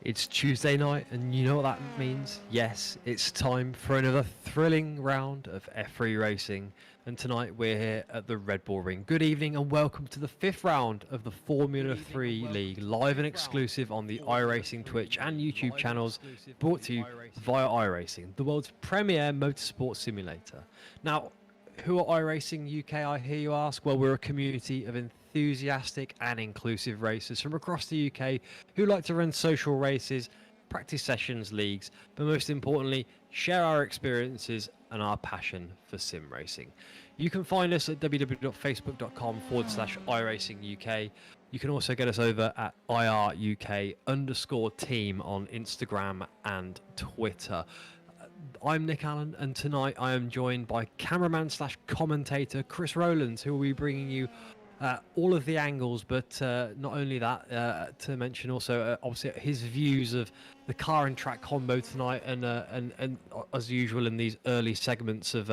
It's Tuesday night, and you know what that means? Yes, it's time for another thrilling round of F3 racing. And tonight we're here at the Red Bull Ring. Good evening, and welcome to the fifth round of the Formula 3 League, live and exclusive on the iRacing Twitch and YouTube channels, brought to you via iRacing, the world's premier motorsport simulator. Now, who are iRacing UK, I hear you ask? Well, we're a community of enthusiastic and inclusive racers from across the UK who like to run social races, practice sessions, leagues, but most importantly, share our experiences and our passion for sim racing. You can find us at www.facebook.com/iRacingUK. You can also get us over at IRUK_team on Instagram and Twitter. I'm Nick Allen, and tonight I am joined by cameraman/commentator Chris Rowlands, who will be bringing you all of the angles, but not only that, to mention also obviously his views of the car and track combo tonight, and as usual in these early segments of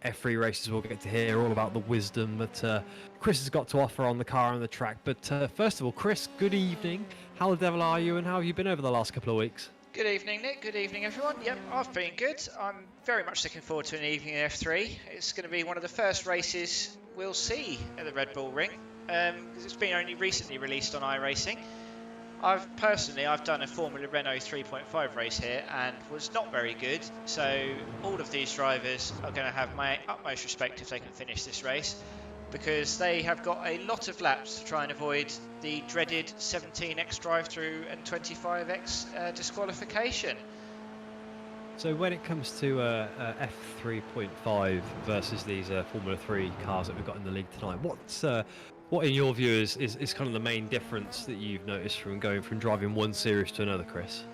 F3 races, we'll get to hear all about the wisdom that Chris has got to offer on the car and the track. But first of all, Chris, good evening. How the devil are you, and how have you been over the last couple of weeks? Good evening, Nick. Good evening, everyone. Yep, I've been good. I'm very much looking forward to an evening in F3. It's going to be one of the first races we'll see at the Red Bull Ring, because it's been only recently released on iRacing. I've done a Formula Renault 3.5 race here and was not very good, so all of these drivers are going to have my utmost respect if they can finish this race, because they have got a lot of laps to try and avoid the dreaded 17x drive-through and 25x disqualification. So when it comes to F3.5 versus these Formula 3 cars that we've got in the league tonight, what in your view is kind of the main difference that you've noticed from going from driving one series to another, Chris?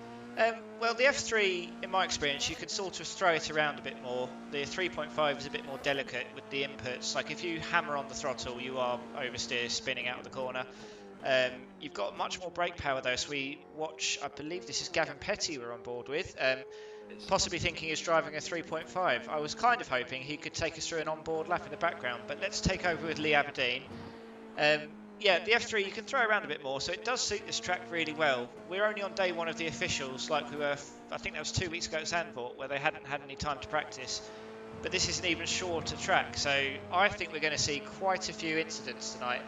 Well, the F3, in my experience, you can sort of throw it around a bit more. The 3.5 is a bit more delicate with the inputs. Like if you hammer on the throttle, you are oversteer, spinning out of the corner. You've got much more brake power though, so we watch, I believe this is Gavin Petty we're on board with, possibly thinking he's driving a 3.5. I was kind of hoping he could take us through an onboard lap in the background, but let's take over with Lee Aberdeen. Yeah, the F3 you can throw around a bit more, so it does suit this track really well. We're only on day one of the officials, like we were, I think that was 2 weeks ago at Zandvoort, where they hadn't had any time to practice. But this is an even shorter track, so I think we're going to see quite a few incidents tonight.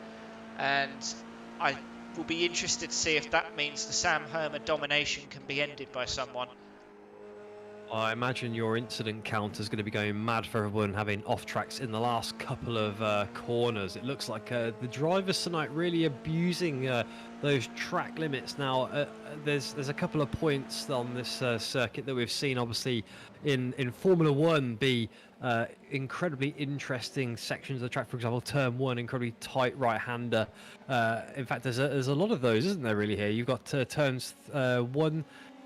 And I will be interested to see if that means the Sam Herman domination can be ended by someone. I imagine your incident count is going to be going mad for everyone having off tracks in the last couple of corners. It looks like the drivers tonight really abusing those track limits. Now, there's a couple of points on this circuit that we've seen, obviously, in Formula 1 be incredibly interesting sections of the track. For example, turn 1, incredibly tight right-hander. In fact, there's a lot of those, isn't there, really, here? You've got turns 1,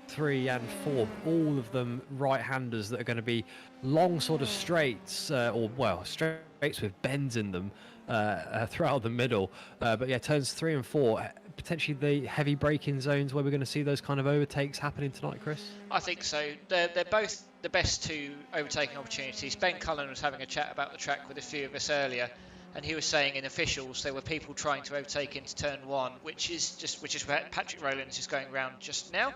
3 and 4, all of them right-handers that are going to be long sort of straights, straights with bends in them throughout the middle. But yeah, turns 3 and 4, potentially the heavy braking zones where we're going to see those kind of overtakes happening tonight, Chris? I think so. They're both the best two overtaking opportunities. Ben Cullen was having a chat about the track with a few of us earlier, and he was saying in officials there were people trying to overtake into turn 1, which is where Patrick Rowlands is going around just now.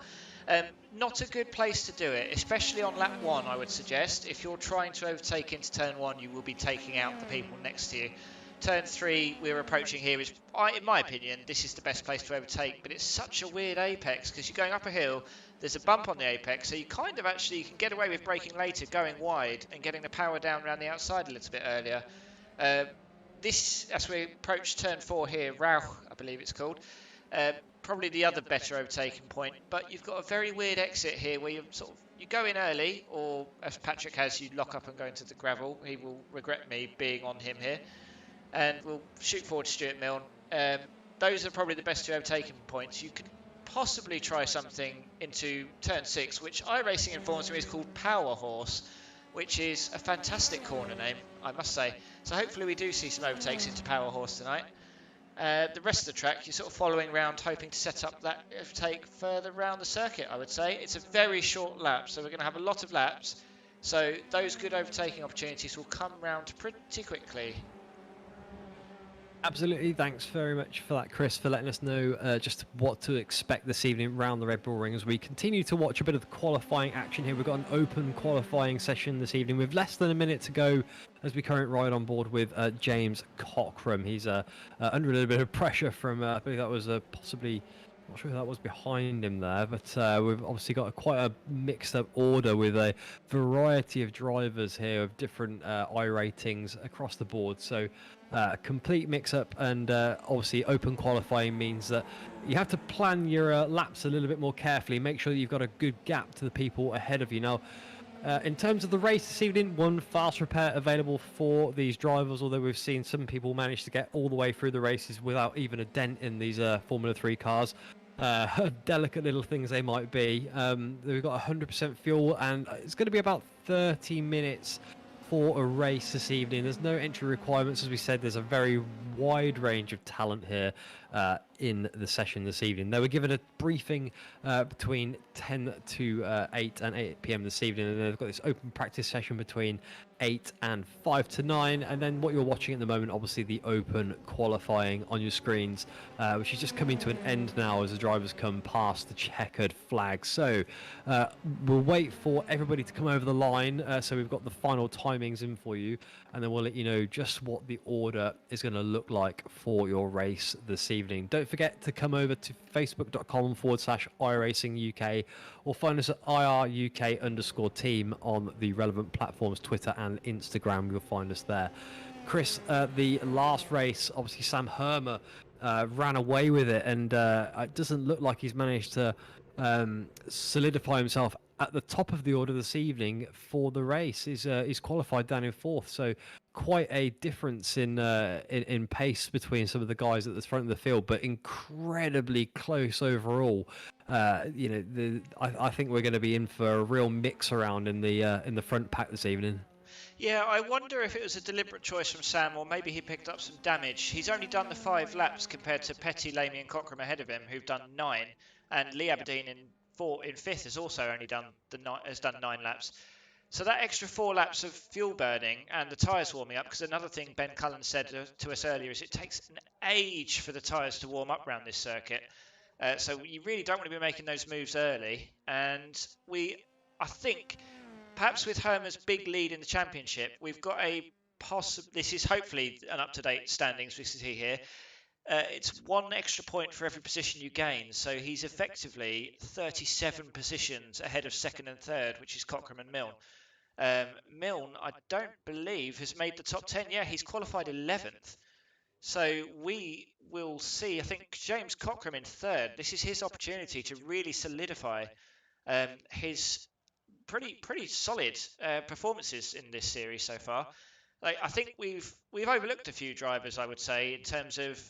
Not a good place to do it, especially on lap 1, I would suggest. If you're trying to overtake into turn 1, you will be taking out the people next to you. Turn 3 we're approaching here is, in my opinion, this is the best place to overtake, but it's such a weird apex because you're going up a hill, there's a bump on the apex, so you kind of actually can get away with braking later, going wide and getting the power down around the outside a little bit earlier. This, as we approach turn 4 here, Rauch, I believe it's called, probably the other better overtaking point, but you've got a very weird exit here where you go in early, or as Patrick has, you lock up and go into the gravel. He will regret me being on him here, and we'll shoot forward to Stuart Milne. Those are probably the best two overtaking points. You could possibly try something into turn 6, which iRacing informs me is called Power Horse, which is a fantastic corner name, I must say. So hopefully we do see some overtakes into Power Horse tonight. The rest of the track, you're sort of following around, hoping to set up that overtake further around the circuit, I would say. It's a very short lap, so we're going to have a lot of laps. So those good overtaking opportunities will come round pretty quickly. Absolutely. Thanks very much for that, Chris, for letting us know just what to expect this evening round the Red Bull Ring as we continue to watch a bit of the qualifying action here. We've got an open qualifying session this evening with less than a minute to go as we currently ride on board with James Cockrum. He's under a little bit of pressure from, I believe that was possibly... Not sure who that was behind him there, but we've obviously got quite a mixed-up order with a variety of drivers here of different I ratings across the board. So a complete mix-up, and obviously open qualifying means that you have to plan your laps a little bit more carefully. Make sure that you've got a good gap to the people ahead of you. Now, in terms of the race this evening, one fast repair available for these drivers, although we've seen some people manage to get all the way through the races without even a dent in these Formula 3 cars. Delicate little things they might be. We've got 100% fuel, and it's going to be about 30 minutes for a race this evening. There's no entry requirements. As we said, there's a very wide range of talent here in the session this evening. They were given a briefing between 10 to 8 and 8 p.m. this evening, and they've got this open practice session between 8 and 5 to 9, and then what you're watching at the moment, obviously the open qualifying on your screens, which is just coming to an end now as the drivers come past the checkered flag. So we'll wait for everybody to come over the line, so we've got the final timings in for you, and then we'll let you know just what the order is going to look like for your race this evening. Don't forget to come over to facebook.com/iRacing UK, or find us at IRUK_team on the relevant platforms, Twitter and Instagram. You'll find us there. Chris, the last race, obviously Sam Herman ran away with it, and it doesn't look like he's managed to solidify himself at the top of the order this evening for the race. He's qualified down in fourth, so quite a difference in pace between some of the guys at the front of the field, but incredibly close overall. I think we're going to be in for a real mix around in the front pack this evening. Yeah, I wonder if it was a deliberate choice from Sam, or maybe he picked up some damage. He's only done the 5 laps compared to Petty, Lamy and Cockrum ahead of him, who've done 9, and Lee Aberdeen in 5th has also only done 9 laps. So that extra 4 laps of fuel burning and the tyres warming up, because another thing Ben Cullen said to us earlier is it takes an age for the tyres to warm up around this circuit. So you really don't want to be making those moves early. And I think, perhaps with Herman's big lead in the championship, we've got this is hopefully an up-to-date standings we see here. It's 1 extra point for every position you gain, so he's effectively 37 positions ahead of 2nd and 3rd, which is Cockrum and Milne. Milne, I don't believe, has made the top 10. Yeah, he's qualified 11th. So we will see, I think, James Cockrum in 3rd. This is his opportunity to really solidify his pretty solid performances in this series so far. I think we've overlooked a few drivers, I would say, in terms of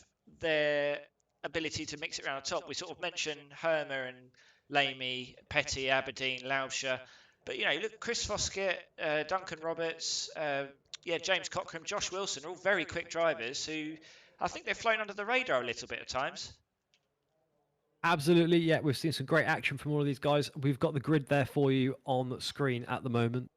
their ability to mix it around the top. We sort of mentioned Herman and Lamy, Petty, Aberdeen, Lauscher, but look, Chris Foskett, Duncan Roberts, James Cockrum, Josh Wilson are all very quick drivers who I think they've flown under the radar a little bit at times. Absolutely, yeah. We've seen some great action from all of these guys. We've got the grid there for you on the screen at the moment.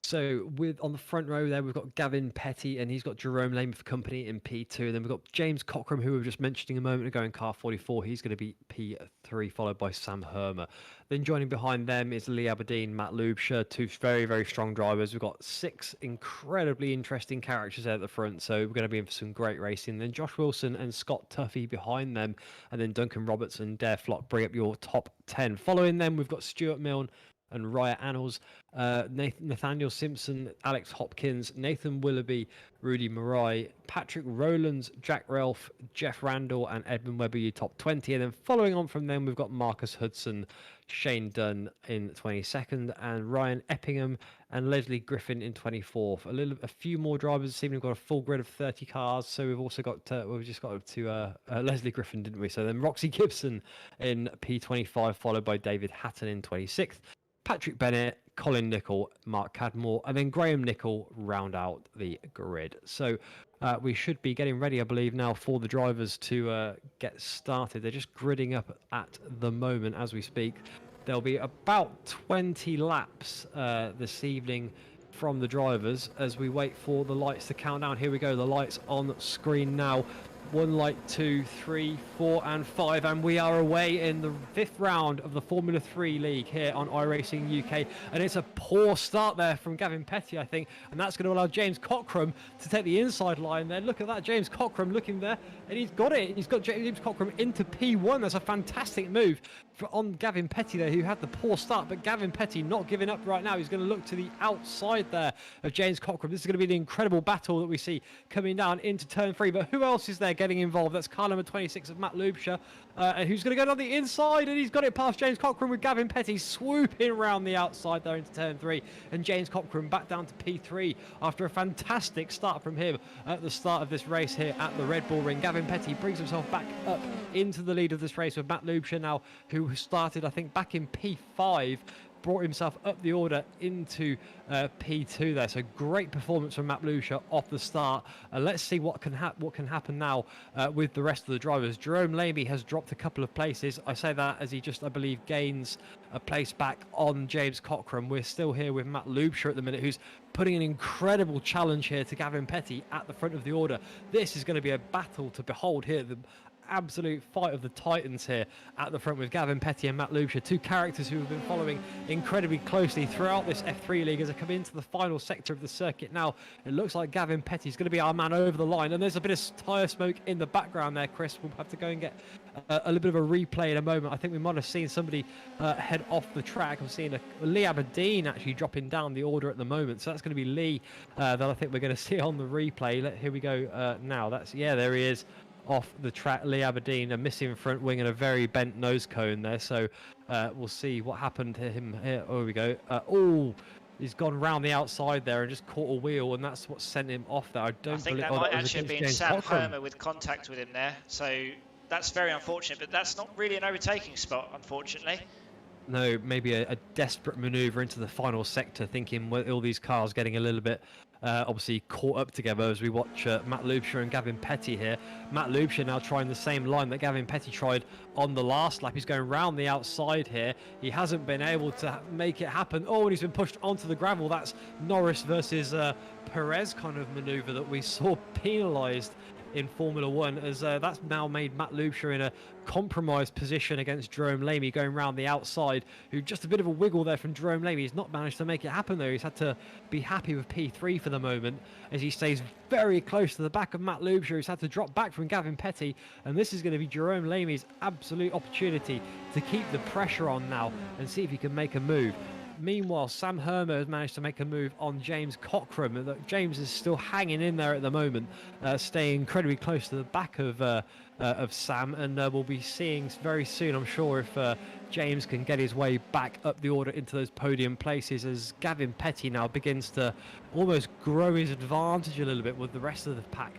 So on the front row there, we've got Gavin Petty, and he's got Jerome Lamy for company in P2. And then we've got James Cockrum, who we were just mentioning a moment ago, in car 44. He's going to be P3, followed by Sam Herman. Then joining behind them is Lee Aberdeen, Matt Lubscher, 2 very, very strong drivers. We've got 6 incredibly interesting characters there at the front, so we're going to be in for some great racing. Then Josh Wilson and Scott Tuffy behind them, and then Duncan Roberts and Dare Flock bring up your top 10. Following them, we've got Stuart Milne and Raya Annals, Nathaniel Simpson, Alex Hopkins, Nathan Willoughby, Rudy Marai, Patrick Rowlands, Jack Ralph, Jeff Randall, and Edmund Webber, your top 20. And then following on from them, we've got Marcus Hudson, Shane Dunn in 22nd, and Ryan Eppingham and Leslie Griffin in 24th. A few more drivers this evening. We've got a full grid of 30 cars, so we've also got we've just got up to Leslie Griffin, didn't we? So then Roxy Gibson in P25, followed by David Hatton in 26th. Patrick Bennett, Colin Nicol, Mark Cadmore, and then Graham Nicol round out the grid. So we should be getting ready, I believe, now for the drivers to get started. They're just gridding up at the moment as we speak. There'll be about 20 laps this evening from the drivers as we wait for the lights to count down. Here we go, the lights on screen now. 1 light, 2, 3, 4 and 5, and we are away in the 5th round of the Formula 3 League here on iRacing UK, and it's a poor start there from Gavin Petty, I think, and that's going to allow James Cockrum to take the inside line there. Look at that, James Cockrum looking there, and he's got it. He's got James Cockrum into P1. That's a fantastic move on Gavin Petty there, who had the poor start, but Gavin Petty not giving up right now. He's going to look to the outside there of James Cockrum. This is going to be the incredible battle that we see coming down into turn 3, but who else is there getting involved? That's car number 26 of Matt Lubscher, and who's going to go down the inside, and he's got it past James Cockrum with Gavin Petty swooping around the outside there into turn 3, and James Cockrum back down to P3 after a fantastic start from him at the start of this race here at the Red Bull Ring. Gavin Petty brings himself back up into the lead of this race with Matt Lubscher now, who started I think back in P5, brought himself up the order into P2 there. So great performance from Matt Lubscher off the start. Let's see what can happen now with the rest of the drivers. Jerome Lamy has dropped a couple of places. I say that as he just, I believe, gains a place back on James Cockrum. We're still here with Matt Lubscher at the minute, who's putting an incredible challenge here to Gavin Petty at the front of the order. This is going to be a battle to behold here. The absolute fight of the titans here at the front with Gavin Petty and Matt Lubscher, two characters who have been following incredibly closely throughout this F3 League as they come into the final sector of the circuit. Now it looks like Gavin Petty is going to be our man over the line, and there's a bit of tyre smoke in the background there, Chris. We'll have to go and get a little bit of a replay in a moment. I think we might have seen somebody head off the track. I'm seeing Lee Aberdeen actually dropping down the order at the moment, so that's going to be Lee that I think we're going to see on the replay. Here we go now. Yeah, there he is off the track. Lee Aberdeen, a missing front wing and a very bent nose cone there, so we'll see what happened to him here. Oh, here we go. He's gone round the outside there and just caught a wheel, and that's what sent him off there. I think that might actually have been Sam Herman with contact with him there, so that's very unfortunate, but that's not really an overtaking spot, unfortunately. No, maybe a desperate manoeuvre into the final sector, thinking with all these cars getting a little bit obviously caught up together as we watch Matt Lubscher and Gavin Petty here. Matt Lubscher now trying the same line that Gavin Petty tried on the last lap. He's going round the outside here. He hasn't been able to make it happen. Oh, and he's been pushed onto the gravel. That's Norris versus Perez kind of manoeuvre that we saw penalised in Formula 1, as that's now made Matt Lubscher in a compromised position against Jerome Lamy going round the outside, who just a bit of a wiggle there from Jerome Lamy. He's not managed to make it happen though. He's had to be happy with P3 for the moment as he stays very close to the back of Matt Lubscher, who's had to drop back from Gavin Petty, and this is going to be Jerome Lamy's absolute opportunity to keep the pressure on now and see if he can make a move. Meanwhile, Sam Herman has managed to make a move on James Cockrum. James is still hanging in there at the moment, staying incredibly close to the back of Sam, and we'll be seeing very soon, I'm sure, if James can get his way back up the order into those podium places, as Gavin Petty now begins to almost grow his advantage a little bit with the rest of the pack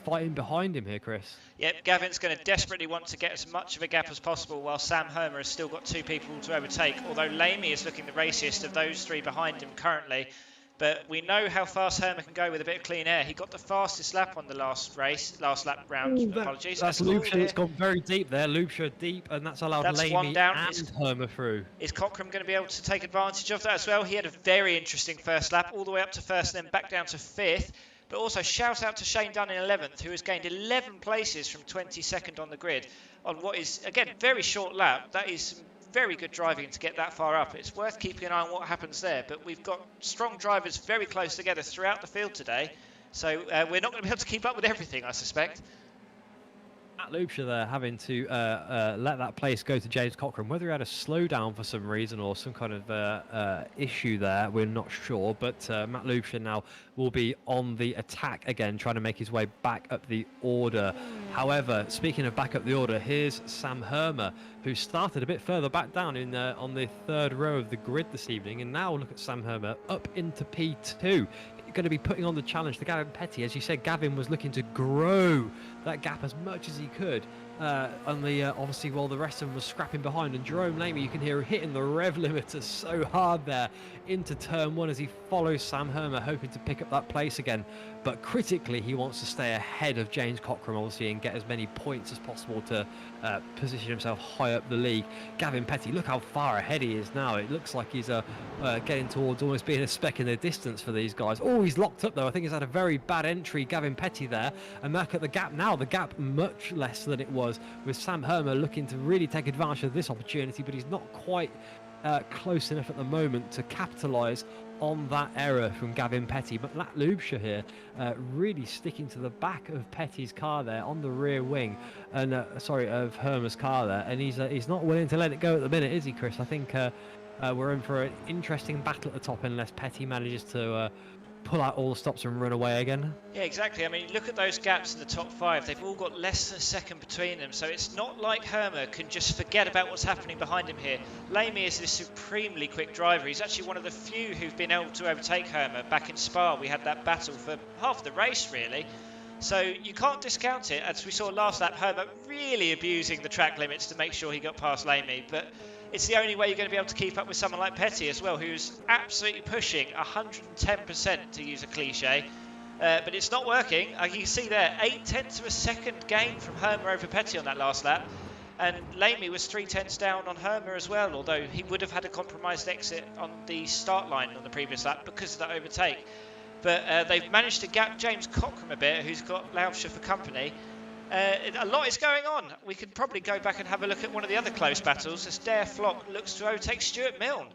fighting behind him here, Chris. Yep, Gavin's going to desperately want to get as much of a gap as possible, while Sam Herman has still got two people to overtake, although Lamy is looking the raciest of those three behind him currently. But we know how fast Herman can go with a bit of clean air. He got the fastest lap on the last lap round. Apologies. That's Lubscher. It's gone very deep there. Lubscher deep, and that's allowed Lamy and Herman through. Is Cockrum going to be able to take advantage of that as well? He had a very interesting first lap, all the way up to first and then back down to fifth. But also shout out to Shane Dunn in 11th, who has gained 11 places from 22nd on the grid on what is, again, very short lap. That is very good driving to get that far up. It's worth keeping an eye on what happens there. But we've got strong drivers very close together throughout the field today. So we're not going to be able to keep up with everything, I suspect. Matt Lubscher there having to let that place go to James Cockrum. Whether he had a slowdown for some reason or some kind of issue there, we're not sure. But Matt Lubscher now will be on the attack again, trying to make his way back up the order. However, speaking of back up the order, here's Sam Herman, who started a bit further back down in on the third row of the grid this evening. And now look at Sam Herman up into P2. Going to be putting on the challenge to Gavin Petty. As you said, Gavin was looking to grow that gap as much as he could on the obviously while the rest of them were scrapping behind, and Jerome Lamy, you can hear hitting the rev limiter so hard there into turn 1 as he follows Sam Herman, hoping to pick up that place again. But critically, he wants to stay ahead of James Cockrum, obviously, and get as many points as possible to position himself high up the league. Gavin Petty, look how far ahead he is now. It looks like he's getting towards almost being a speck in the distance for these guys. Oh, he's locked up though. I think he's had a very bad entry, Gavin Petty there. And look at the gap now. The gap much less than it was, with Sam Herman looking to really take advantage of this opportunity, but he's not quite close enough at the moment to capitalise on that error from Gavin Petty. But Matt Lubscher here really sticking to the back of Petty's car there on the rear wing, and of Herman's car there, and he's not willing to let it go at the minute, is he, Chris? I think we're in for an interesting battle at the top unless Petty manages to pull out all the stops and run away again. Yeah, exactly. I mean, look at those gaps in the top 5. They've all got less than a second between them, so it's not like Herman can just forget about what's happening behind him here. Lamy is this supremely quick driver. He's actually one of the few who've been able to overtake Herman. Back in Spa, we had that battle for half the race, really. So you can't discount it. As we saw last lap, Herman really abusing the track limits to make sure he got past Lamy, but it's the only way you're going to be able to keep up with someone like Petty as well, who's absolutely pushing 110%, to use a cliche. But it's not working. You can see there, 0.8 of a second gain from Herman over Petty on that last lap. And Lamy was 0.3 down on Herman as well, although he would have had a compromised exit on the start line on the previous lap because of that overtake. But they've managed to gap James Cockrum a bit, who's got Lauscher for company. A lot is going on. We could probably go back and have a look at one of the other close battles as Dare Flock looks to overtake Stuart Milne.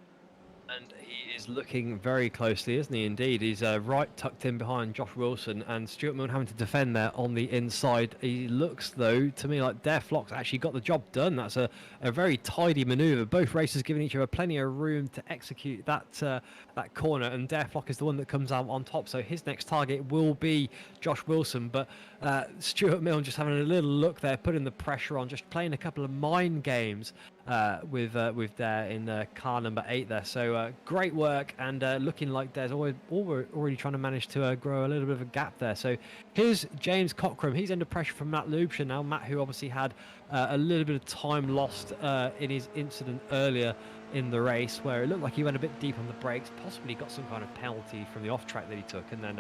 And he is looking very closely, isn't he? Indeed, he's right tucked in behind Josh Wilson, and Stuart Milne having to defend there on the inside. He looks, though, to me like Dare Flock's actually got the job done. That's a very tidy manoeuvre. Both racers giving each other plenty of room to execute that corner, and Dare Flock is the one that comes out on top. So his next target will be Josh Wilson, but Stuart Milne just having a little look there, putting the pressure on, just playing a couple of mind games with Dare in car number 8 there. So great work, and looking like Dare's already trying to manage to grow a little bit of a gap there. So here's James Cockrum. He's under pressure from Matt Lubscher now. Matt, who obviously had a little bit of time lost in his incident earlier in the race, where it looked like he went a bit deep on the brakes, possibly got some kind of penalty from the off track that he took, and then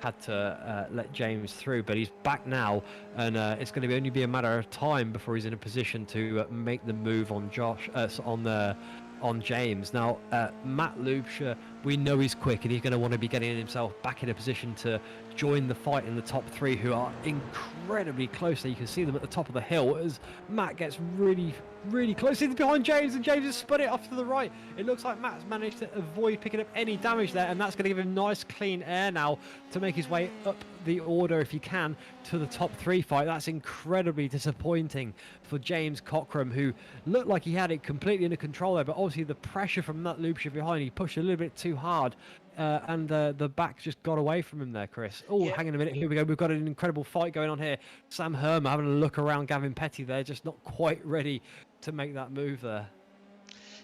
had to let James through. But he's back now, and it's going to only be a matter of time before he's in a position to make the move on on James. Now, Matt Lubscher, we know he's quick, and he's going to want to be getting himself back in a position to join the fight in the top 3, who are incredibly close. So you can see them at the top of the hill as Matt gets really close. He's behind James, and James has spun it off to the right. It looks like Matt's managed to avoid picking up any damage there, and that's going to give him nice clean air now to make his way up the order, if he can, to the top 3 fight. That's incredibly disappointing for James Cockrum, who looked like he had it completely under control there, but obviously the pressure from Matt Lubscher behind, he pushed a little bit too hard, and the back just got away from him there, Chris. Oh, yeah. Hang on a minute, here we go. We've got an incredible fight going on here. Sam Herman having a look around Gavin Petty there, just not quite ready to make that move there.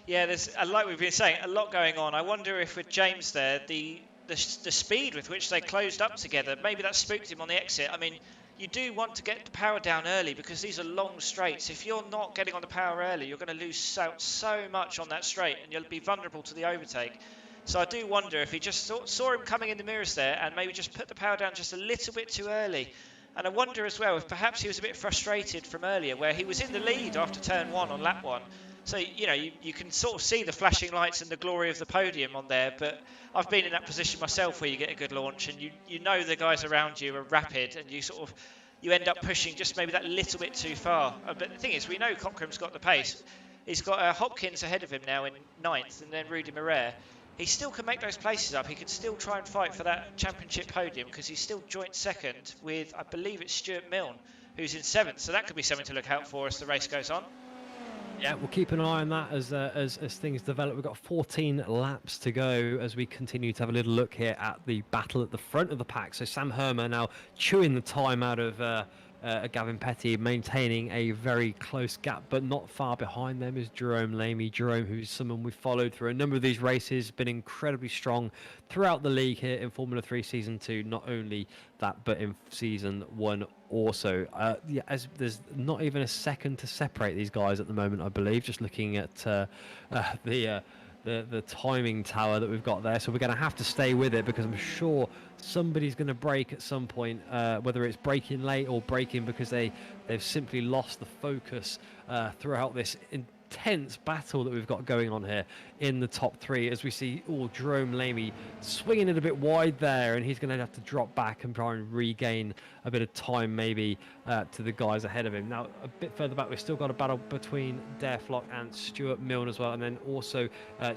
Yeah, there's, like we've been saying, a lot going on. I wonder if with James there, the speed with which they closed up together, maybe that spooked him on the exit. I mean, you do want to get the power down early because these are long straights. If you're not getting on the power early, you're going to lose out so much on that straight, and you'll be vulnerable to the overtake. So I do wonder if he just saw him coming in the mirrors there and maybe just put the power down just a little bit too early. And I wonder as well if perhaps he was a bit frustrated from earlier, where he was in the lead after turn 1 on lap 1. So, you know, you can sort of see the flashing lights and the glory of the podium on there. But I've been in that position myself where you get a good launch and you know the guys around you are rapid, and you end up pushing just maybe that little bit too far. But the thing is, we know Cockrum's got the pace. He's got Hopkins ahead of him now in 9th, and then Rudy Moret. He still can make those places up. He can still try and fight for that championship podium because he's still joint 2nd with, I believe it's Stuart Milne, who's in 7th. So that could be something to look out for as the race goes on. Yeah, we'll keep an eye on that as things develop. We've got 14 laps to go as we continue to have a little look here at the battle at the front of the pack. So Sam Herman now chewing the time out of Gavin Petty maintaining a very close gap, but not far behind them is Jerome Lamy. Jerome, who's someone we've followed through a number of these races, been incredibly strong throughout the league here in Formula 3 Season 2. Not only that, but in Season 1 also. Yeah, as there's not even a second to separate these guys at the moment, I believe, just looking at the timing tower that we've got there. So we're going to have to stay with it, because I'm sure somebody's going to break at some point, whether it's breaking late or breaking because they've simply lost the focus throughout this intense battle that we've got going on here in the top three, as we see Jerome Lamy swinging it a bit wide there, and he's going to have to drop back and try and regain a bit of time maybe to the guys ahead of him. Now a bit further back we've still got a battle between Dare Flock and Stuart Milne as well, and then also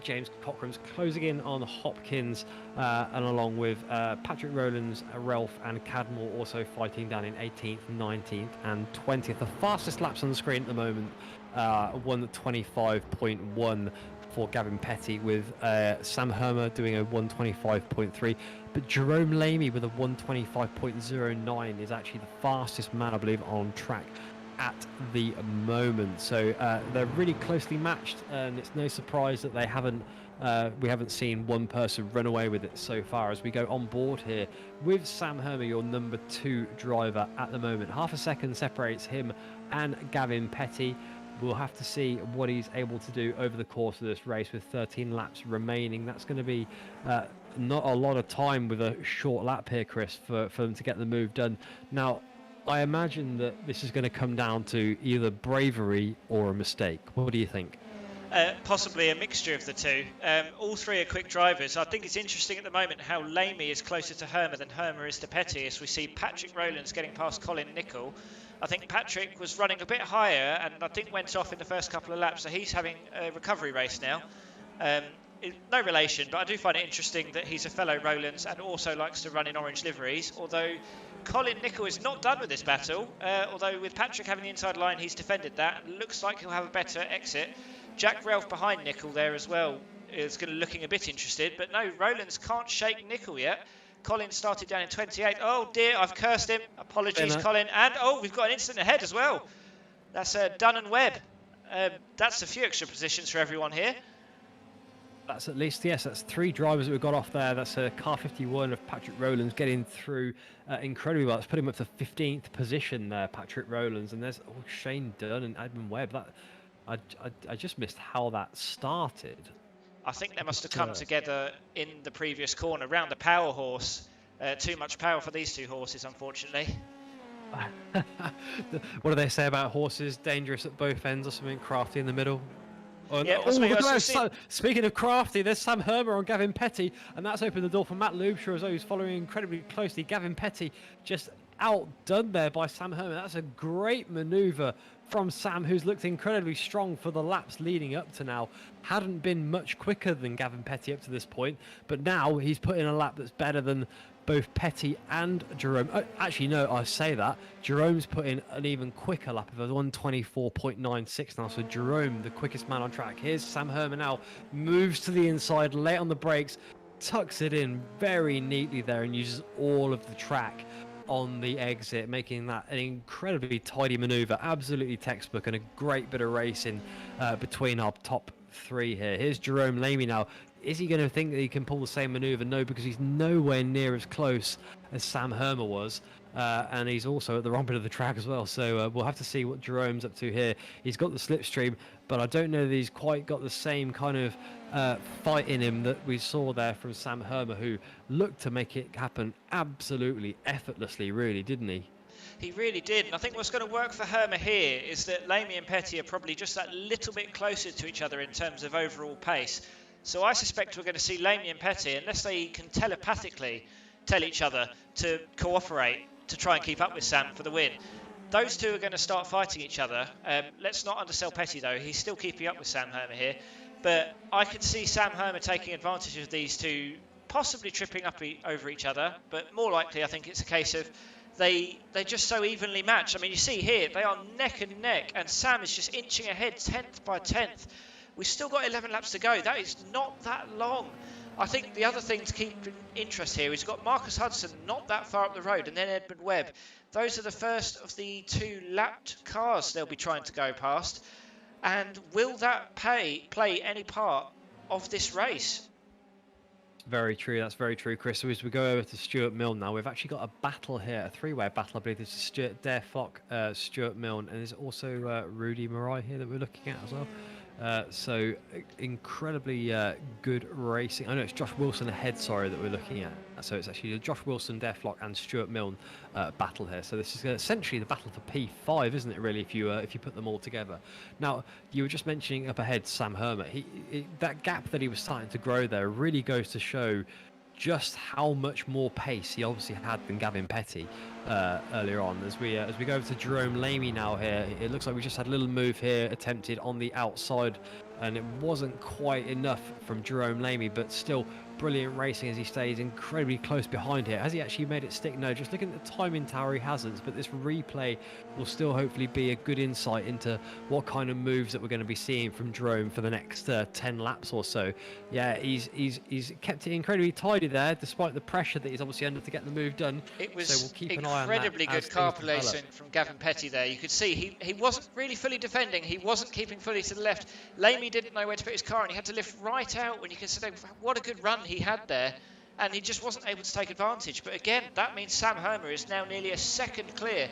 James Cockrum's closing in on Hopkins, and along with Patrick Rowlands, Ralph and Cadmore also fighting down in 18th, 19th and 20th. The fastest laps on the screen at the moment, 1:25.1 for Gavin Petty, with Sam Herman doing a 1:25.3, but Jerome Lamy with a 1:25.09 is actually the fastest man, I believe, on track at the moment. So they're really closely matched, and it's no surprise that we haven't seen one person run away with it so far, as we go on board here with Sam Herman, your number 2 driver at the moment. Half a second separates him and Gavin Petty. We'll have to see what he's able to do over the course of this race with 13 laps remaining. That's going to be not a lot of time with a short lap here, Chris, for them to get the move done. Now, I imagine that this is going to come down to either bravery or a mistake. What do you think? Possibly a mixture of the two. All three are quick drivers. I think it's interesting at the moment how Lamy is closer to Herman than Herman is to Petty, as we see Patrick Rowlands getting past Colin Nicol. I think Patrick was running a bit higher and I think went off in the first couple of laps, so he's having a recovery race now. No relation, but I do find it interesting that he's a fellow Rowlands and also likes to run in orange liveries, although Colin Nicol is not done with this battle, although with Patrick having the inside line he's defended that and looks like he'll have a better exit. Jack Ralph behind Nicol there as well is looking a bit interested, but no, Rowlands can't shake Nicol yet. Colin started down in 28. Oh dear, I've cursed him. Apologies, Colin. And we've got an incident ahead as well. That's Dunn and Webb. That's a few extra positions for everyone here. That's at least, yes, that's 3 drivers that we've got off there. That's car 51 of Patrick Rowlands getting through incredibly well. It's put him up to 15th position there, Patrick Rowlands. And there's Shane Dunn and Edmund Webb. I just missed how that started. I think they must have come together in the previous corner, round the power horse. Too much power for these two horses, unfortunately. What do they say about horses? Dangerous at both ends, or something crafty in the middle? Speaking of crafty, there's Sam Herman on Gavin Petty, and that's opened the door for Matt Lubshaw as though he's following incredibly closely. Gavin Petty just outdone there by Sam Herman. That's a great manoeuvre from Sam, who's looked incredibly strong for the laps leading up to now. Hadn't been much quicker than Gavin Petty up to this point, but now he's put in a lap that's better than both Petty and Jerome. Actually, no, I say that. Jerome's put in an even quicker lap of a 1:24.96 now. So Jerome, the quickest man on track. Here's Sam Herman now, moves to the inside, late on the brakes, tucks it in very neatly there and uses all of the track on the exit, making that an incredibly tidy manoeuvre. Absolutely textbook, and a great bit of racing between our top 3 here. Here's Jerome Lamy now. Is he going to think that he can pull the same manoeuvre? No, because he's nowhere near as close as Sam Herman was. And he's also at the wrong bit of the track as well. So we'll have to see what Jerome's up to here. He's got the slipstream, but I don't know that he's quite got the same kind of fight in him that we saw there from Sam Herman, who looked to make it happen absolutely effortlessly, really, didn't he? He really did, and I think what's going to work for Herman here is that Lamy and Petty are probably just that little bit closer to each other in terms of overall pace. So I suspect we're going to see Lamy and Petty, unless they can telepathically tell each other to cooperate to try and keep up with Sam for the win. Those two are going to start fighting each other. Let's not undersell Petty though, he's still keeping up with Sam Herman here. But I could see Sam Herman taking advantage of these two, possibly tripping up over each other, but more likely I think it's a case of they're just so evenly matched. I mean, you see here, they are neck and neck, and Sam is just inching ahead 10th by 10th. We've still got 11 laps to go. That is not that long. I think the other thing to keep in interest here is you've got Marcus Hudson not that far up the road, and then Edmund Webb. Those are the first of the 2 lapped cars they'll be trying to go past. And will that play any part of this race? Very true. That's very true, Chris. So as we go over to Stuart Milne now, we've actually got a battle here, a 3-way battle. I believe this is Dare Flock, Stuart Milne, and there's also Rudy Marai here that we're looking at as well. So incredibly good racing. I know it's Josh Wilson ahead, sorry, that we're looking at. So it's actually Josh Wilson, Dare Flock, and Stuart Milne battle here. So this is essentially the battle for P5, isn't it? Really, if you put them all together. Now you were just mentioning up ahead Sam Herman. That gap that he was starting to grow there really goes to show just how much more pace he obviously had than Gavin Petty earlier on. As we go over to Jerome Lamy now here, it looks like we just had a little move here attempted on the outside, and it wasn't quite enough from Jerome Lamy, but still brilliant racing as he stays incredibly close behind here. Has he actually made it stick? No, just looking at the timing tower he hasn't, but this replay will still hopefully be a good insight into what kind of moves that we're going to be seeing from Jerome for the next 10 laps or so. Yeah, he's kept it incredibly tidy there, despite the pressure that he's obviously under to get the move done. It was so we'll keep an eye on incredibly that good car policing from Gavin Petty there. You could see he wasn't really fully defending. He wasn't keeping fully to the left. Lamy didn't know where to put his car, and he had to lift right out when you consider what a good run he had there. And he just wasn't able to take advantage. But again, that means Sam Herman is now nearly a second clear.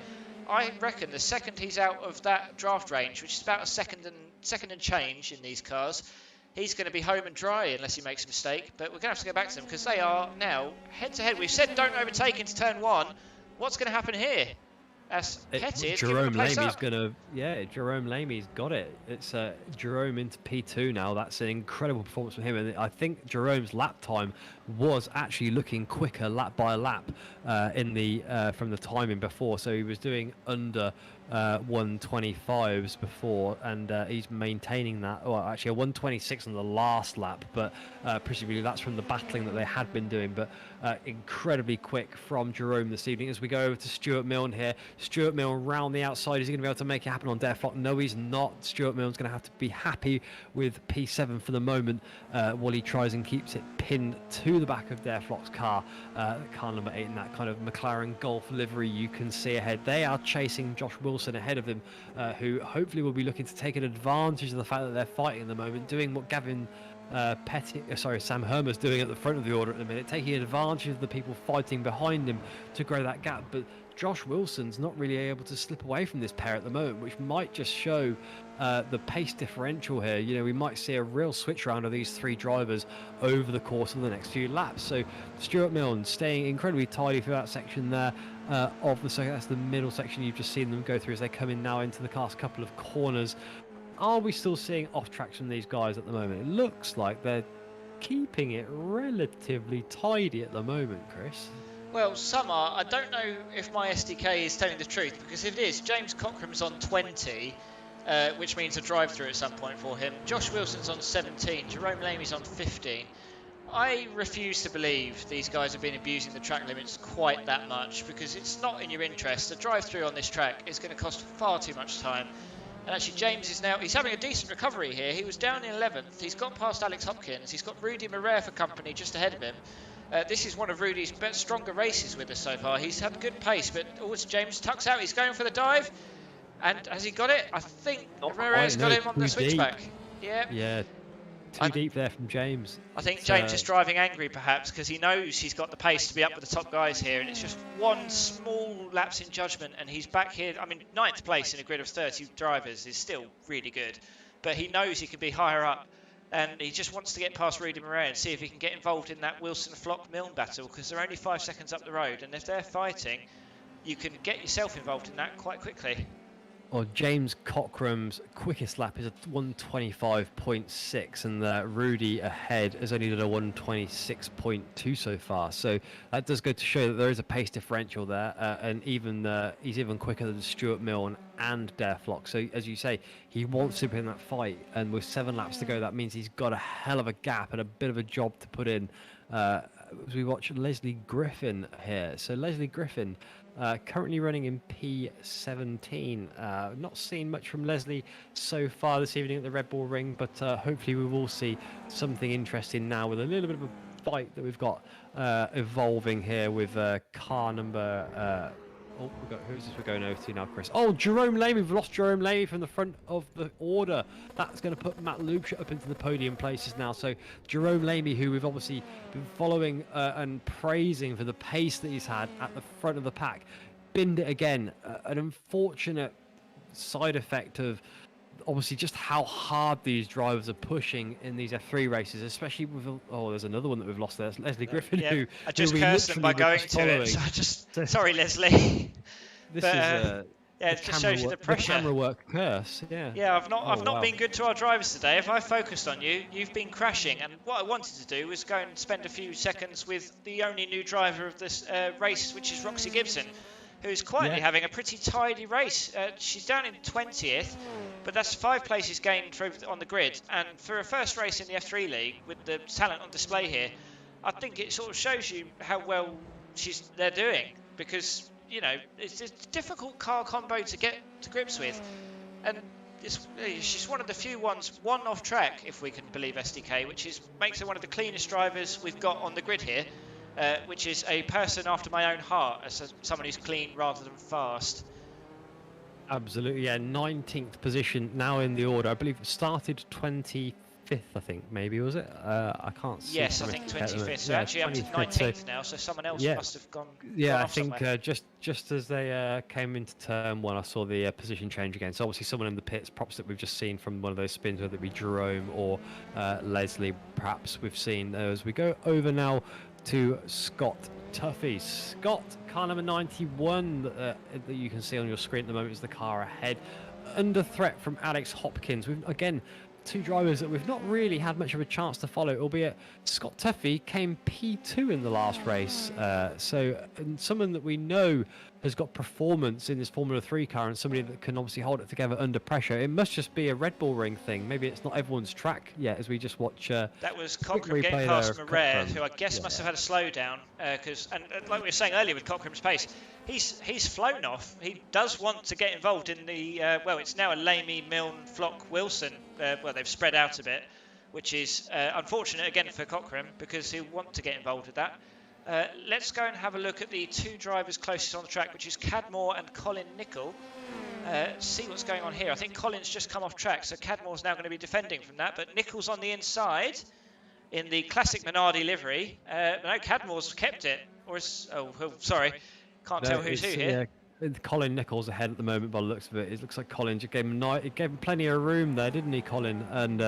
I reckon the second he's out of that draft range, which is about a second and change in these cars, he's going to be home and dry unless he makes a mistake. But we're going to have to go back to them because they are now head to head. We've said don't overtake into turn 1. What's going to happen here? As Petty is Jerome Lamy's Jerome Lamy's got it. It's Jerome into P2 now. That's an incredible performance from him, and I think Jerome's lap time was actually looking quicker lap by lap in the from the timing before. So he was doing under 125s before, and he's maintaining that. Well, actually a 126 on the last lap, but presumably that's from the battling that they had been doing. But incredibly quick from Jerome this evening. As we go over to Stuart Milne here, Stuart Milne round the outside. Is he going to be able to make it happen on Dare Flock? No, he's not. Stuart Milne's going to have to be happy with P7 for the moment while he tries and keeps it pinned to the back of Dare Flock's car, car number 8 in that kind of McLaren Golf livery you can see ahead. They are chasing Josh Wilson ahead of him, who hopefully will be looking to take an advantage of the fact that they're fighting at the moment, doing what Sam Herman's doing at the front of the order at the minute, taking advantage of the people fighting behind him to grow that gap. But Josh Wilson's not really able to slip away from this pair at the moment, which might just show the pace differential here. You know, we might see a real switch around of these 3 drivers over the course of the next few laps. So Stuart Milne staying incredibly tidy through that section there of the second. That's the middle section you've just seen them go through as they come in now into the last couple of corners. Are we still seeing off tracks from these guys at the moment? It looks like they're keeping it relatively tidy at the moment, Chris. Well, some are. I don't know if my SDK is telling the truth, because if it is, James Cockrum's on 20, which means a drive-through at some point for him. Josh Wilson's on 17. Jerome Lamy's on 15. I refuse to believe these guys have been abusing the track limits quite that much, because it's not in your interest. A drive-through on this track is going to cost far too much time. And actually, James is now, he's having a decent recovery here. He was down in 11th. He's got past Alex Hopkins. He's got Rudy Marais for company just ahead of him. This is one of Rudy's stronger races with us so far. He's had good pace, but as James tucks out, he's going for the dive. And has he got it? I think Marais got him on the switchback. Yeah. Too deep there from James. I think James is driving angry perhaps because he knows he's got the pace to be up with the top guys here, and it's just one small lapse in judgment and he's back here. I mean, 9th place in a grid of 30 drivers is still really good, but he knows he can be higher up, and he just wants to get past Rudy Marais and see if he can get involved in that Wilson-Flock-Milne battle, because they're only 5 seconds up the road, and if they're fighting, you can get yourself involved in that quite quickly. Well, James Cockrum's quickest lap is a 125.6, and Rudy ahead has only done a 126.2 so far. So that does go to show that there is a pace differential there, and he's even quicker than Stuart Milne and Dare Flock. So as you say, he wants to be in that fight, and with 7 laps to go, that means he's got a hell of a gap and a bit of a job to put in. As we watch Leslie Griffin here. So Leslie Griffin currently running in P17. Not seen much from Leslie so far this evening at the Red Bull Ring, but hopefully we will see something interesting now with a little bit of fight that we've got evolving here with car number. Who's this we're going over to now, Chris? Oh, Jerome Lamy. We've lost Jerome Lamy from the front of the order. That's going to put Matt Lubscher up into the podium places now. So Jerome Lamy, who we've obviously been following and praising for the pace that he's had at the front of the pack, binned it again. An unfortunate side effect of obviously just how hard these drivers are pushing in these F3 races, especially with there's another one that we've lost there. It's Leslie Griffin, yeah. I just cursed them by going to it. So I just sorry, Leslie. This is it just shows you the pressure. The camera work curse. Yeah. I've not been good to our drivers today. If I focused on you, you've been crashing. And what I wanted to do was go and spend a few seconds with the only new driver of this race, which is Roxy Gibson, who's quietly having a pretty tidy race. She's down in 20th, but that's 5 places gained on the grid. And for a first race in the F3 League, with the talent on display here, I think it sort of shows you how well they're doing. Because, it's a difficult car combo to get to grips with. And she's one of the few ones, one off track, if we can believe SDK, which makes her one of the cleanest drivers we've got on the grid here. Which is a person after my own heart, as someone who's clean rather than fast. Absolutely, yeah. 19th position now in the order. I believe it started 25th, I think, maybe, was it? I can't see. Yes, I think 25th. So actually up to 19th now, so someone else must have gone. Yeah, I think just as they came into turn 1, I saw the position change again. So obviously someone in the pits, props that we've just seen from one of those spins, whether it be Jerome or Leslie, perhaps we've seen as we go over now to Scott Tuffy. Scott, car number 91 that you can see on your screen at the moment is the car ahead. Under threat from Alex Hopkins. We've, again, 2 drivers that we've not really had much of a chance to follow, albeit Scott Tuffy came P2 in the last race. So someone that we know has got performance in this Formula 3 car and somebody that can obviously hold it together under pressure. It must just be a Red Bull Ring thing. Maybe it's not everyone's track yet as we just watch. That was Cockrum getting past Moret, who I guess must have had a slowdown. And like we were saying earlier with Cockrum's pace, he's flown off. He does want to get involved in the, it's now a Lamy, Milne, Flock, Wilson. They've spread out a bit, which is unfortunate again for Cockrum because he'll want to get involved with that. Let's go and have a look at the 2 drivers closest on the track, which is Cadmore and Colin Nicol. See what's going on here. I think Colin's just come off track, so Cadmore's now going to be defending from that. But Nicol's on the inside in the classic Minardi livery. No, Cadmore's kept it. Can't tell who's who here. Colin Nicol's ahead at the moment by the looks of it. It looks like Colin just gave him plenty of room there, didn't he, Colin? And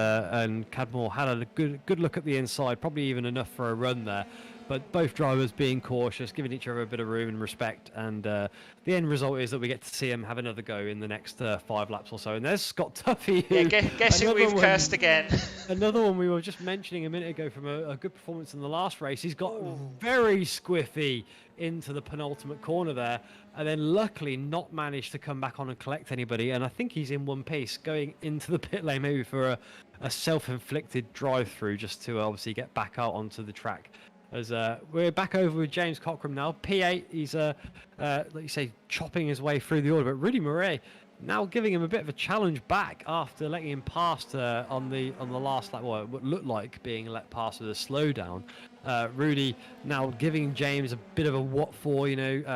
Cadmore had a good look at the inside, probably even enough for a run there. But both drivers being cautious, giving each other a bit of room and respect. And the end result is that we get to see him have another go in the next 5 laps or so. And there's Scott Tuffy. Guess who we've cursed again. Another one we were just mentioning a minute ago from a good performance in the last race. He's got very squiffy into the penultimate corner there. And then luckily not managed to come back on and collect anybody. And I think he's in one piece going into the pit lane maybe for a self-inflicted drive-through just to obviously get back out onto the track. As we're back over with James Cockrum now. P8, he's, like you say, chopping his way through the order. But Rudy Moret now giving him a bit of a challenge back after letting him past on the last lap, what looked like being let past with a slowdown. Rudy now giving James a bit of a what for,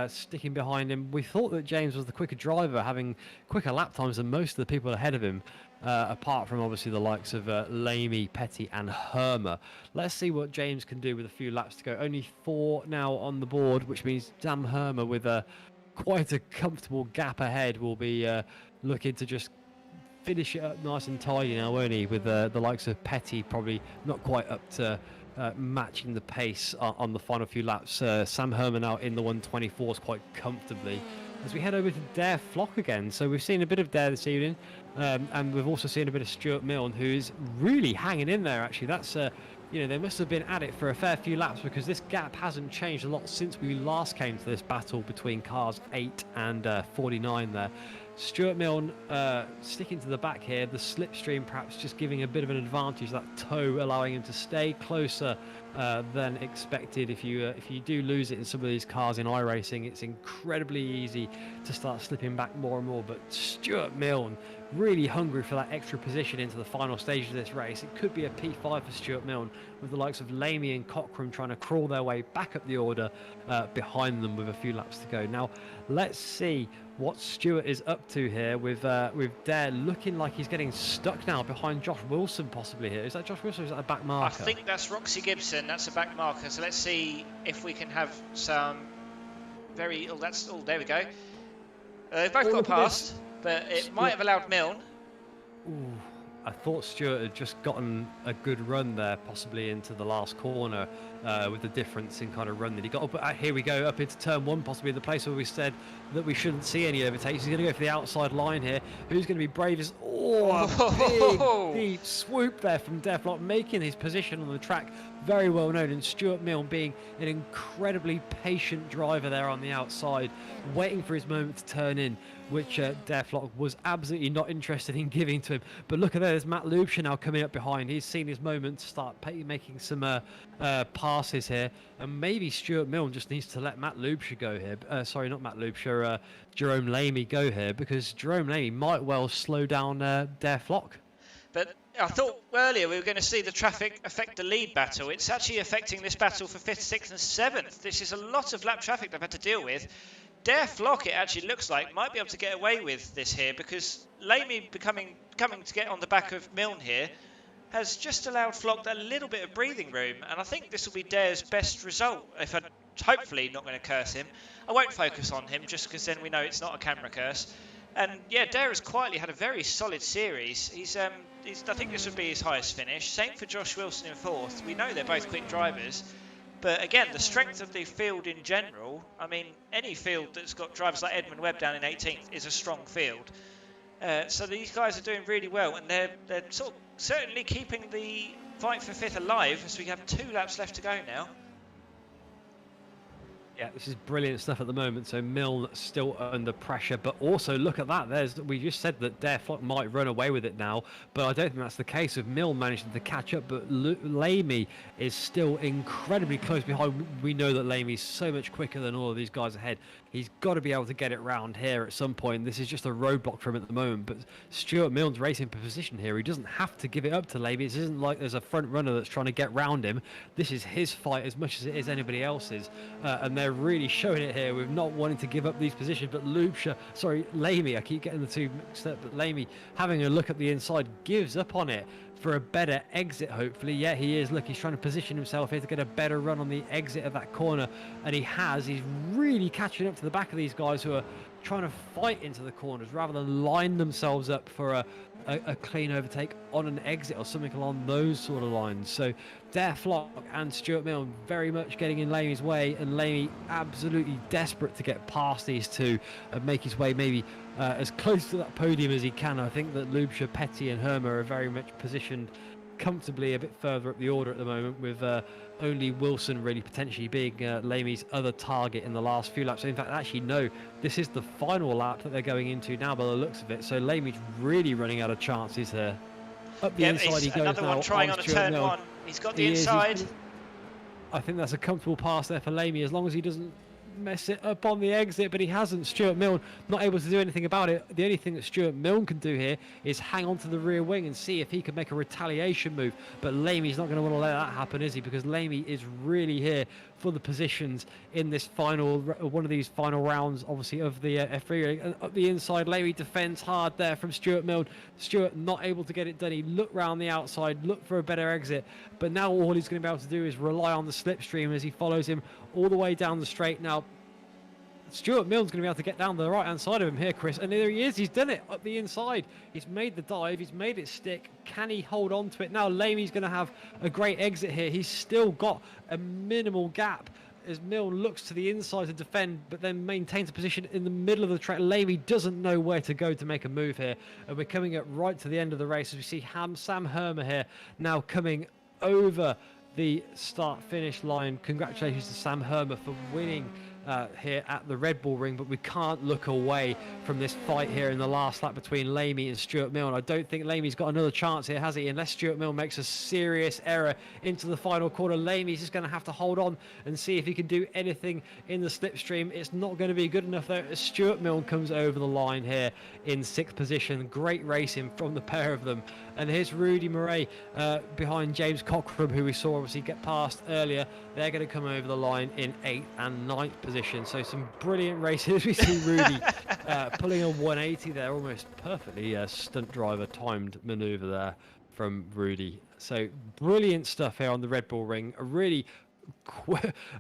sticking behind him. We thought that James was the quicker driver, having quicker lap times than most of the people ahead of him. Apart from obviously the likes of Lamy, Petty and Herman. Let's see what James can do with a few laps to go. Only 4 now on the board, which means Sam Herman with quite a comfortable gap ahead will be looking to just finish it up nice and tidy now, won't he? With the likes of Petty probably not quite up to matching the pace on the final few laps. Sam Herman out in the 124s quite comfortably. As we head over to Dare Flock again. So we've seen a bit of Dare this evening. And we've also seen a bit of Stuart Milne, who is really hanging in there, actually. That's, they must have been at it for a fair few laps because this gap hasn't changed a lot since we last came to this battle between cars 8 and 49 there. Stuart Milne sticking to the back here. The slipstream perhaps just giving a bit of an advantage. That toe allowing him to stay closer than expected. If you do lose it in some of these cars in iRacing, it's incredibly easy to start slipping back more and more. But Stuart Milne really hungry for that extra position into the final stage of this race. It could be a P5 for Stuart Milne, with the likes of Lamy and Cockrum trying to crawl their way back up the order behind them with a few laps to go. Now, let's see what Stuart is up to here with Dare looking like he's getting stuck now behind Josh Wilson possibly here. Is that Josh Wilson or is that a back marker? I think that's Roxy Gibson. That's a back marker. So let's see if we can have some very... Oh, that's... Oh, there we go. They've both got past, but it might have allowed Milne. Ooh, I thought Stuart had just gotten a good run there, possibly into the last corner with the difference in kind of run that he got. But here we go, up into turn one, possibly the place where we said that we shouldn't see any overtakes. He's going to go for the outside line here. Who's going to be bravest? Oh, a big, deep swoop there from Deflock, making his position on the track very well known. And Stuart Milne being an incredibly patient driver there on the outside, waiting for his moment to turn in, which Deflock was absolutely not interested in giving to him. But look at that, there's Matt Lubscher now coming up behind. He's seen his moment to start making some passes here, and maybe Stuart Milne just needs to let Matt Lubscher go here. Sorry, not Matt Lubscher, Jerome Lamy go here, because Jerome Lamy might well slow down Deflock. But I thought earlier we were going to see the traffic affect the lead battle. It's actually affecting this battle for 5th, 6th and 7th. This is a lot of lap traffic they've had to deal with. Deflock, it actually looks like, might be able to get away with this here, because Lamy coming to get on the back of Milne here has just allowed Flock that little bit of breathing room, and I think this will be Dare's best result. If I'm hopefully not going to curse him, I won't focus on him just because then we know it's not a camera curse. And yeah, Dare has quietly had a very solid series. I think this would be his highest finish. Same for Josh Wilson in 4th. We know they're both quick drivers. But again, the strength of the field in general, I mean, any field that's got drivers like Edmund Webb down in 18th is a strong field. So these guys are doing really well, and they're sort of certainly keeping the fight for 5th alive, as we have 2 laps left to go now. Yeah, this is brilliant stuff at the moment. So Milne still under pressure, but also look at that. We just said that Deflock might run away with it now, but I don't think that's the case. With Milne managing to catch up, but Lamy is still incredibly close behind. We know that Lamy's so much quicker than all of these guys ahead. He's got to be able to get it round here at some point. This is just a roadblock for him at the moment, but Stuart Milne's racing for position here. He doesn't have to give it up to Lamy. It isn't like there's a front runner that's trying to get round him. This is his fight as much as it is anybody else's, and they're really showing it here with not wanting to give up these positions. But Lamy, I keep getting the two mixed up, but Lamy, having a look at the inside, gives up on it for a better exit, hopefully. Yeah, he is. Look, he's trying to position himself here to get a better run on the exit of that corner, and he has. He's really catching up to the back of these guys who are trying to fight into the corners rather than line themselves up for a clean overtake on an exit or something along those sort of lines. So Deflock and Stuart Milne very much getting in Lamy's way, and Lamy absolutely desperate to get past these two and make his way maybe as close to that podium as he can. I think that Lubscher, Petty and Herman are very much positioned comfortably a bit further up the order at the moment, with only Wilson really potentially being Lamy's other target in the last few laps. So in fact, actually no, this is the final lap that they're going into now by the looks of it. So Lamy's really running out of chances here. Up the inside he goes another now. One trying on a turn one. He's got the inside. I think that's a comfortable pass there for Lamy, as long as he doesn't mess it up on the exit, but he hasn't. Stuart Milne not able to do anything about it. The only thing that Stuart Milne can do here is hang on to the rear wing and see if he can make a retaliation move, but Lamy's not going to want to let that happen, is he? Because Lamy is really here for the positions in this one of these final rounds, obviously, of the F3. And up the inside, Lamy defends hard there from Stuart Milne. Stuart not able to get it done. He looked round the outside, looked for a better exit, but now all he's going to be able to do is rely on the slipstream as he follows him all the way down the straight. Now Stuart Milne's going to be able to get down the right hand side of him here, Chris, and there he is. He's done it up the inside. He's made the dive, he's made it stick. Can he hold on to it? Now Lamy's going to have a great exit here. He's still got a minimal gap as Milne looks to the inside to defend, but then maintains a position in the middle of the track. Lamy doesn't know where to go to make a move here, and we're coming up right to the end of the race as we see Sam Herman here now coming over the start-finish line. Congratulations to Sam Herman for winning here at the Red Bull Ring, but we can't look away from this fight here in the last lap between Lamy and Stuart Mill. And I don't think Lamy's got another chance here, has he? Unless Stuart Mill makes a serious error into the final corner. Lamy's just going to have to hold on and see if he can do anything in the slipstream. It's not going to be good enough though, as Stuart Mill comes over the line here in 6th position. Great racing from the pair of them. And here's Rudy Murray behind James Cockrum, who we saw obviously get past earlier. They're going to come over the line in 8th and 9th position. So some brilliant races. We see Rudy pulling a 180 there, almost perfectly stunt driver timed manoeuvre there from Rudy. So brilliant stuff here on the Red Bull Ring. A really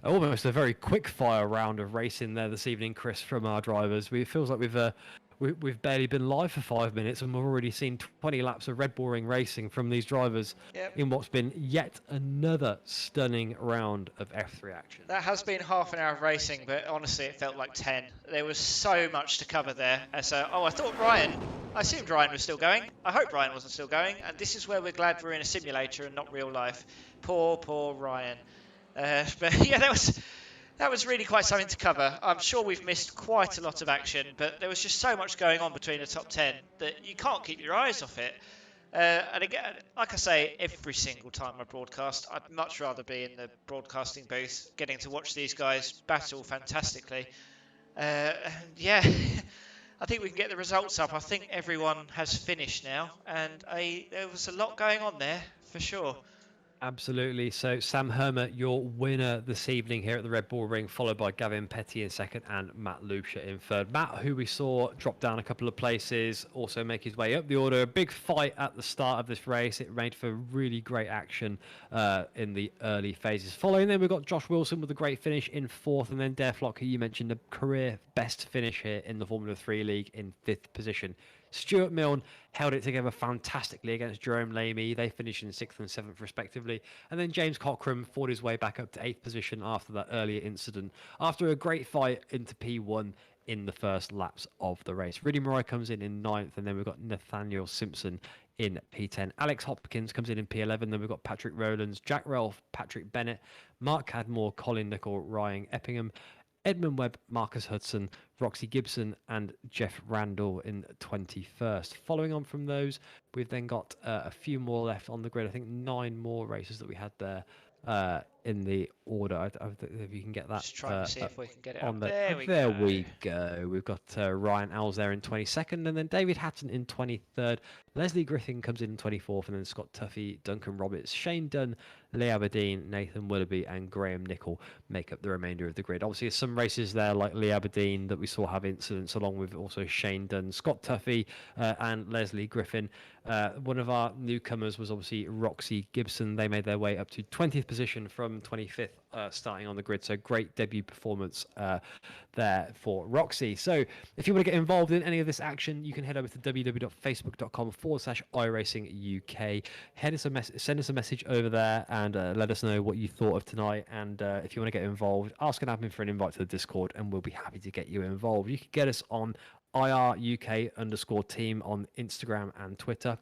almost a very quick fire round of racing there this evening, Chris, from our drivers. It feels like we've barely been live for 5 minutes and we've already seen 20 laps of Red Bull Ring racing from these drivers. Yep. In what's been yet another stunning round of F3 action. That has been half an hour of racing, but honestly it felt like 10. There was so much to cover there. I thought I assumed Ryan was still going. I hope Ryan wasn't still going, and this is where we're glad we're in a simulator and not real life. Poor Ryan. But yeah, that was really quite something to cover. I'm sure we've missed quite a lot of action, but there was just so much going on between the top 10 that you can't keep your eyes off it. And again, like I say, every single time I broadcast, I'd much rather be in the broadcasting booth, getting to watch these guys battle fantastically. Yeah, I think we can get the results up. I think everyone has finished now, and there was a lot going on there, for sure. Absolutely. So Sam Herman, your winner this evening here at the Red Bull Ring, followed by Gavin Petty in second and Matt Lucia in third. Matt, who we saw drop down a couple of places, also make his way up the order. A big fight at the start of this race. It made for really great action in the early phases. Following then, we've got Josh Wilson with a great finish in fourth, and then Dare Flock, who you mentioned, a career best finish here in the Formula 3 League in 5th position. Stuart Milne held it together fantastically against Jerome Lamy. They finished in 6th and 7th respectively. And then James Cockrum fought his way back up to 8th position after that earlier incident, after a great fight into P1 in the first laps of the race. Rudy Murray comes in 9th, and then we've got Nathaniel Simpson in P10. Alex Hopkins comes in P11. Then we've got Patrick Rowlands, Jack Ralph, Patrick Bennett, Mark Cadmore, Colin Nicol, Ryan Eppingham, Edmund Webb, Marcus Hudson, Roxy Gibson and Jeff Randall in 21st. Following on from those, we've then got a few more left on the grid. I think 9 more races that we had there in the order. If you can get that. Just trying to see if we can get it on up. There we go. We've got Ryan Owls there in 22nd, and then David Hatton in 23rd. Leslie Griffin comes in 24th, and then Scott Tuffy, Duncan Roberts, Shane Dunn, Lee Aberdeen, Nathan Willoughby, and Graham Nicol make up the remainder of the grid. Obviously, there's some races there like Lee Aberdeen that we saw have incidents, along with also Shane Dunn, Scott Tuffy, and Leslie Griffin. One of our newcomers was obviously Roxy Gibson. They made their way up to 20th position from 25th starting on the grid. So great debut performance there for Roxy. So if you want to get involved in any of this action, you can head over to www.facebook.com/iRacingUK. Send us a message over there and let us know what you thought of tonight. And if you want to get involved, ask an admin for an invite to the Discord, and we'll be happy to get you involved. You can get us on IRUK_team on Instagram and Twitter.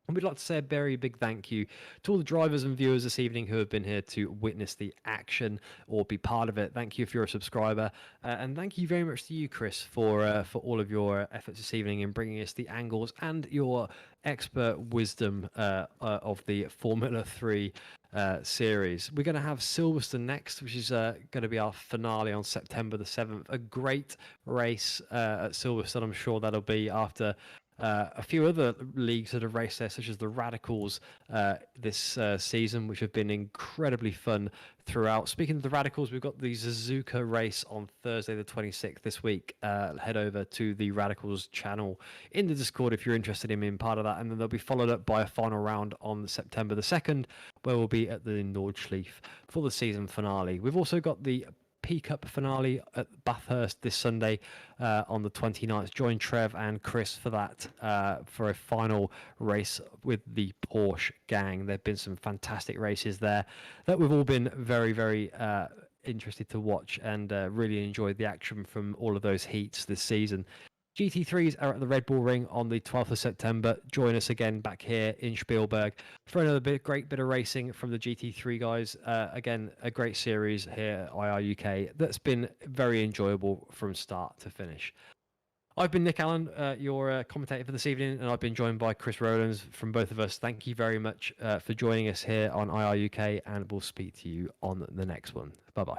And we'd like to say a very big thank you to all the drivers and viewers this evening who have been here to witness the action or be part of it. Thank you if you're a subscriber. And thank you very much to you, Chris, for all of your efforts this evening in bringing us the angles and your expert wisdom of the Formula 3 series. We're going to have Silverstone next, which is going to be our finale on September the 7th. A great race at Silverstone. I'm sure that'll be after a few other leagues that have raced there, such as the Radicals this season, which have been incredibly fun throughout. Speaking of the Radicals, we've got the Suzuka race on Thursday the 26th this week. Head over to the Radicals channel in the Discord if you're interested in being part of that, and then they'll be followed up by a final round on September the 2nd, where we'll be at the Nordschleife for the season finale. We've also got the P Cup finale at Bathurst this Sunday on the 29th. Join Trev and Chris for that, for a final race with the Porsche gang. There have been some fantastic races there that we've all been very, very interested to watch, and really enjoyed the action from all of those heats this season. GT3s are at the Red Bull Ring on the 12th of September. Join us again back here in Spielberg for another great bit of racing from the GT3 guys. Again, a great series here at IR UK that's been very enjoyable from start to finish. I've been Nick Allen, your commentator for this evening, and I've been joined by Chris Rowlands from both of us. Thank you very much for joining us here on IR UK, and we'll speak to you on the next one. Bye-bye.